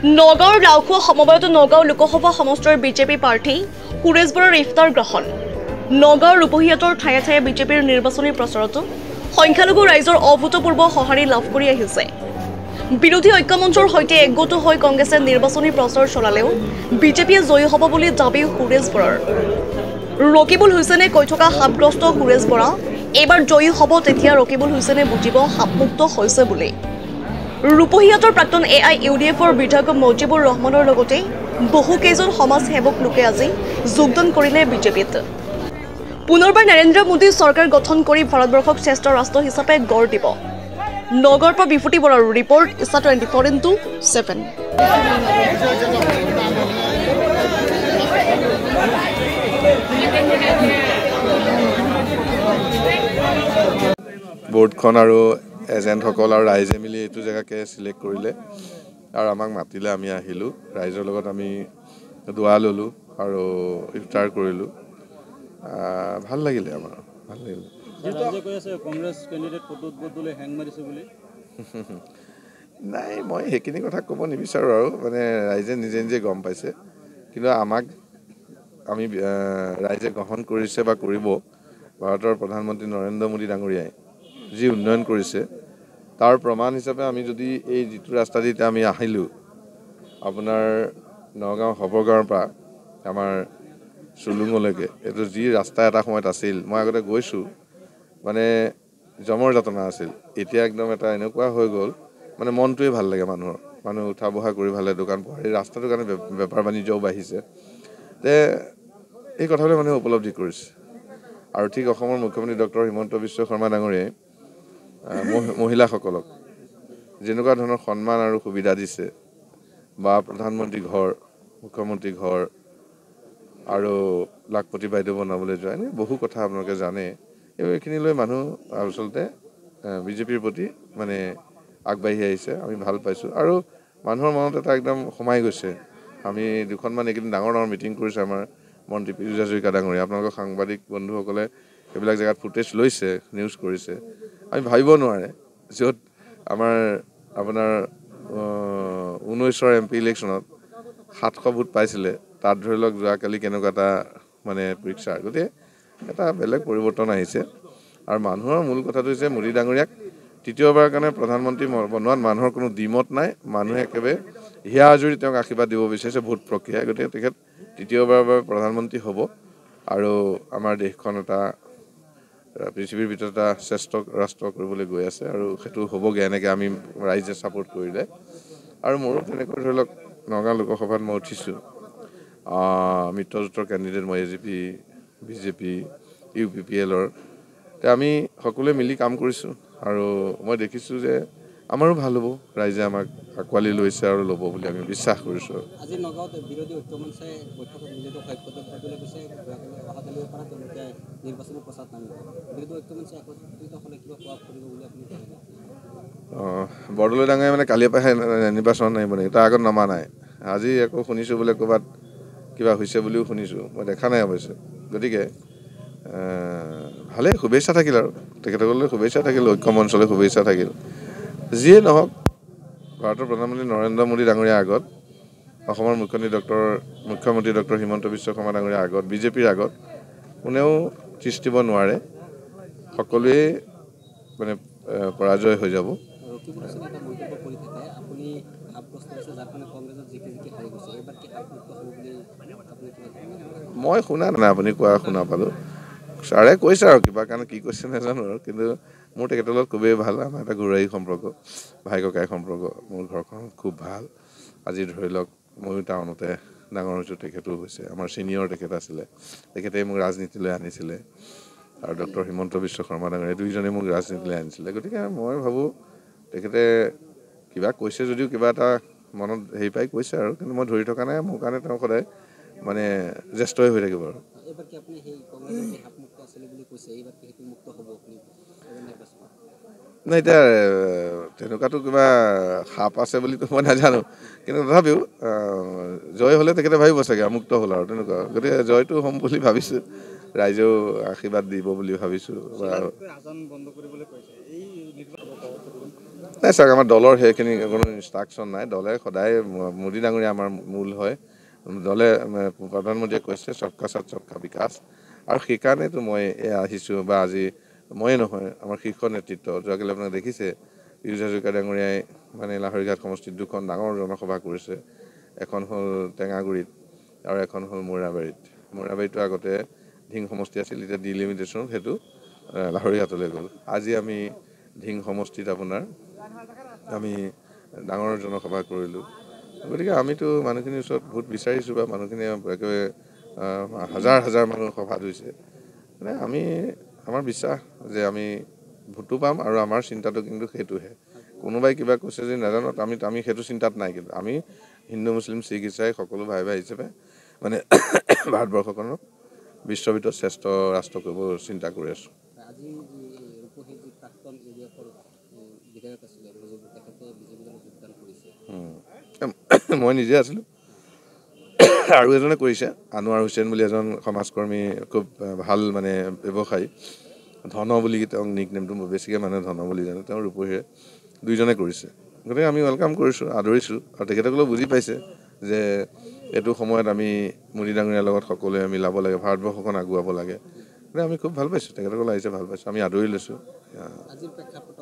নগাঁৱৰ লাওখোৱা সমবায়ত নগাঁও লোকসভা সমষ্টিৰ বিজেপি প্ৰাৰ্থী সুৰেশ বৰাৰ ইফতাৰ গ্ৰহণ। নগাঁৱৰ ৰূপহীয়াতৰ ঠায়ে ঠায়ে বিজেপিৰ নিৰ্বাচনী প্ৰচাৰতো সংখ্যালঘু ৰাইজৰ অভূতপূৰ্ব সঁহাৰি লাভ কৰি আহিছে। বিৰোধী ঐক্যমঞ্চৰ সৈতে একগোট হৈ কংগ্ৰেছে নিৰ্বাচনী প্ৰচাৰ চলালেও বিজেপিয়ে জয়ী হ'ব বুলি দাবী সুৰেশ বৰাৰ। ৰকিবুল হুছেইনে কৈ থকা সাপগ্ৰস্ত সুৰেশ বৰা এইবাৰ জয়ী হ'ব তেতিয়া ৰকিবুল হুছেইনে বুজিব সাপমুক্ত হৈছে বুলি। ৰূপহীয়াতৰ প্ৰাক্তন AIUDFৰ বিধায়ক মজিবুৰ ৰহমানৰ লগতে বহুকেইজন সমাজ সেৱক লোকে আজি যোগদান কৰিলে বিজেপিত। পুনৰবাৰ নৰেন্দ্ৰ মোদী চৰকাৰ গঠন কৰি ভাৰতবৰ্ষক শ্ৰেষ্ঠ ৰাষ্ট্ৰ হিচাপে গঢ় দিব। নগৰৰ পৰা বিফুটি বৰাৰ ৰিপৰ্ট ইছা 24x7। বোৰ্ডখন আৰু এজেণ্টসকল আৰু ৰাইজে মিলি এইটো জেগাকে চিলেক্ট কৰিলে আৰু আমাক মাতিলে। আমি আহিলোঁ, ৰাইজৰ লগত আমি দোৱা ল'লোঁ আৰু ইফতাৰ কৰিলোঁ। ভাল লাগিলে, আমাৰ ভাল লাগিলে। নাই, মই সেইখিনি কথা ক'ব নিবিচাৰোঁ আৰু মানে ৰাইজে নিজে নিজে গম পাইছে। কিন্তু আমি ৰাইজে গ্ৰহণ কৰিছে বা কৰিব। ভাৰতৰ প্ৰধানমন্ত্ৰী নৰেন্দ্ৰ মোদী ডাঙৰীয়াই যি উন্নয়ন কৰিছে তাৰ প্ৰমাণ হিচাপে আমি যদি এই যিটো ৰাস্তা দি আমি আহিলোঁ, আপোনাৰ নগাঁও হবৰগাঁৱৰ পৰা আমাৰ চুলুঙলৈকে, এইটো যি ৰাস্তা এটা সময়ত আছিল, মই আগতে গৈছোঁ, মানে জমৰ যাতনা আছিল। এতিয়া একদম এটা এনেকুৱা হৈ গ'ল, মানে মনটোৱে ভাল লাগে মানুহৰ। মানুহ উঠা বহা কৰি ভাল লাগে, দোকান পোহাৰ, এই ৰাস্তাটোৰ কাৰণে বেপাৰ বাণিজ্যও বাঢ়িছে। এই কথাবিলাক মানুহে উপলব্ধি কৰিছে। আৰু ঠিক অসমৰ মুখ্যমন্ত্ৰী ডক্টৰ হিমন্ত বিশ্ব শৰ্মা ডাঙৰীয়াই মহিলাসকলক যেনেকুৱা ধৰণৰ সন্মান আৰু সুবিধা দিছে, বা প্ৰধানমন্ত্ৰী ঘৰ, মুখ্যমন্ত্ৰী ঘৰ আৰু লাখপতি বাইদেউ বনাবলৈ যোৱা, এনে বহু কথা আপোনালোকে জানে। এইখিনি লৈ মানুহ আচলতে বিজেপিৰ প্ৰতি মানে আগবাঢ়ি আহিছে, আমি ভাল পাইছোঁ। আৰু মানুহৰ মনত এটা একদম সোমাই গৈছে। আমি দুখনমান এইকেইদিন ডাঙৰ ডাঙৰ মিটিং কৰিছোঁ আমাৰ মন্ত্ৰী পীযুষ হাজৰিকা ডাঙৰীয়া, আপোনালোকৰ সাংবাদিক বন্ধুসকলে এইবিলাক জেগাত ফুটেজ লৈছে, নিউজ কৰিছে। আমি ভাবিব নোৱাৰে, য'ত আপোনাৰ 19ৰ MP ইলেকশ্যনত 700 ভোট পাইছিলে, তাত ধৰি লওক যোৱাকালি কেনেকুৱা এটা মানে পিকচাৰ। গতিকে এটা বেলেগ পৰিৱৰ্তন আহিছে। আৰু মানুহৰ মূল কথাটো হৈছে মোদী ডাঙৰীয়াক তৃতীয়বাৰৰ কাৰণে প্ৰধানমন্ত্ৰী বনোৱাত মানুহৰ কোনো দ্বিমত নাই। মানুহে একেবাৰে হিয়া আজুৰি তেওঁক আশীৰ্বাদ দিব বিচাৰিছে ভোট প্ৰক্ৰিয়াই। গতিকে তেখেত তৃতীয়বাৰৰ বাবে প্ৰধানমন্ত্ৰী হ'ব আৰু আমাৰ দেশখন এটা পৃথিৱীৰ ভিতৰত এটা শ্ৰেষ্ঠ ৰাষ্ট্ৰ কৰিবলৈ গৈ আছে, আৰু সেইটো হ'বগৈ এনেকৈ আমি ৰাইজে ছাপোৰ্ট কৰিলে। আৰু মোৰো তেনেকৈ ধৰি লওক নগাঁও লোকসভাত মই উঠিছোঁ, মিত্ৰজোঁটৰ কেণ্ডিডেট মই AGP, BJP, UPPLৰ। আমি সকলোৱে মিলি কাম কৰিছোঁ আৰু মই দেখিছোঁ যে আমাৰো ভাল হ'ব। ৰাইজে আমাক আঁকোৱালি লৈছে আৰু ল'ব বুলি আমি বিশ্বাস কৰিছোঁ। আজি নগাঁৱত বিৰোধী ঐক্যমঞ্চে বৈঠকত নিজেতো ঐক্যবদ্ধ কৰিবলৈ কৈছে, অহাকালিৰ পৰা তেওঁলোকে নিৰ্বাচনী প্ৰচাৰত নামিব। বিৰোধী ঐক্যমঞ্চে একত্ৰিত হ'লে কিবা প্ৰভাৱ পৰিব বুলি আপুনি ভাবে? বৰদলৈ ডাঙৰীয়াই মানে কালিৰ পৰাহে নিৰ্বাচন নামিব নেকি? তাৰ আগত নমা নাই। আজি আকৌ শুনিছোঁ বোলে ক'ৰবাত কিবা হৈছে বুলিও শুনিছোঁ, মই দেখা নাই অৱশ্যে। গতিকে ভালেই, শুভেচ্ছা থাকিল আৰু তেখেতসকললৈ শুভেচ্ছা থাকিল, ঐক্যমঞ্চলৈ শুভেচ্ছা থাকিল। যিয়ে নহওক, ভাৰতৰ প্ৰধানমন্ত্ৰী নৰেন্দ্ৰ মোদী ডাঙৰীয়াৰ আগত, অসমৰ মুখ্যমন্ত্ৰী ডক্টৰ হিমন্ত বিশ্ব শৰ্মা ডাঙৰীয়াৰ আগত, বিজেপিৰ আগত কোনেও তিষ্ঠিব নোৱাৰে। সকলোৱে মানে পৰাজয় হৈ যাব। মই শুনা নাই, আপুনি কোৱা শুনা পালোঁ। ছাৰে কৈছে আৰু কিবা কাৰণে কি কৈছে নাজানো আৰু, কিন্তু মোৰ তেখেতৰ লগত খুবেই ভাল। আমাৰ এটা ঘৰুৱাৰী সম্পৰ্ক, ভাই ককাই সম্পৰ্ক। মোৰ ঘৰখন খুব ভাল। আজি ধৰি লওক ময়ো টাউনতে ডাঙৰ হৈছোঁ, তেখেতো হৈছে আমাৰ ছিনিয়ৰ। তেখেত আছিলে, তেখেতে মোক ৰাজনীতিলৈ আনিছিলে, আৰু ডক্টৰ হিমন্ত বিশ্ব শৰ্মা ডাঙৰীয়া, দুইজনে মোক ৰাজনীতিলৈ আনিছিলে। গতিকে মই ভাবোঁ তেখেতে কিবা কৈছে যদিও কিবা এটা মনত হেৰি পাই কৈছে আৰু, কিন্তু মই ধৰি থকা নাই। মোৰ কাৰণে তেওঁ সদায় মানে জ্যেষ্ঠই হৈ থাকিব আৰু। নাই, এতিয়া তেনেকুৱাতো কিবা সাপ আছে বুলিতো মই নাজানো, কিন্তু তথাপিও জয় হ'লে তেখেতে ভাবিব চাগে আমুক্ত হ'ল আৰু তেনেকুৱা। গতিকে জয়টো হ'ম বুলি ভাবিছোঁ, ৰাইজেও আশীৰ্বাদ দিব বুলি ভাবিছোঁ। নাই চাওক, আমাৰ দলৰ সেইখিনি কোনো ইনষ্ট্ৰাকশ্যন নাই। দলে সদায় মোদী ডাঙৰীয়া আমাৰ মূল হয়। দলে প্ৰধানমন্ত্ৰীয়ে কৈছে সবকা সাথ সবকা বিকাশ, আৰু সেইকাৰণেতো মই আহিছোঁ। বা আজি ময়ে নহয়, আমাৰ শীৰ্ষ নেতৃত্ব যোৱাকালি আপোনাক দেখিছে পীযুষ হাজৰিকা ডাঙৰীয়াই মানে লাহৰীঘাট সমষ্টিত 2খন ডাঙৰ জনসভা কৰিছে। এখন হ'ল টেঙাগুৰিত আৰু এখন হ'ল মৌৰাবাৰীত। মৌৰাবাৰীতো আগতে ধিং সমষ্টি আছিল, এতিয়া ডিলিমিটেশ্যনত সেইটো লাহৰীঘাটলৈ গ'ল। আজি আমি ধিং সমষ্টিত আপোনাৰ আমি ডাঙৰ জনসভা কৰিলোঁ। গতিকে আমিতো মানুহখিনিৰ ওচৰত ভোট বিচাৰিছোঁ, বা মানুহখিনিয়ে একেবাৰে হাজাৰ হাজাৰ মানুহ সভা ধৰিছে। মানে আমাৰ বিশ্বাস যে আমি ভোটো পাম, আৰু আমাৰ চিন্তাটো কিন্তু সেইটোহে। কোনোবাই কিবা কৈছে যদি নাজানো, আমি সেইটো চিন্তাত নাই। কিন্তু আমি হিন্দু মুছলিম শিখ ইছাই সকলো ভাই ভাই হিচাপে মানে ভাৰতবৰ্ষখনক বিশ্বৰ ভিতৰত শ্ৰেষ্ঠ ৰাষ্ট্ৰ কৰিব চিন্তা কৰি আছোঁ। আজি ৰূপহীৰ যি প্ৰাক্তন ইউডিএফৰ বিধায়ক আছিলে তেখেতে বিজেপি দলত যোগদান কৰিছে। মই নিজে আছিলোঁ, আৰু এজনে কৰিছে, আনোৱাৰ হুছেইন বুলি এজন সমাজকৰ্মী, খুব ভাল মানে ব্যৱসায়ী, ধন বুলি তেওঁক নিক নেমটো বেছিকৈ মানুহে ধন বুলি জানে, তেওঁ ৰূপহীৰে, দুইজনে কৰিছে। গতিকে আমি ৱেলকাম কৰিছোঁ, আদৰিছোঁ, আৰু তেখেতসকলেও বুজি পাইছে যে এইটো সময়ত আমি মোদী ডাঙৰীয়াৰ লগত সকলোৱে মিলাব লাগে, ভাৰতবৰ্ষখন আগুৱাব লাগে। গতিকে আমি খুব ভাল পাইছোঁ, তেখেতসকলে আহিছে, ভাল পাইছোঁ, আমি আদৰি লৈছোঁ। আজিৰ প্ৰেক্ষাপটত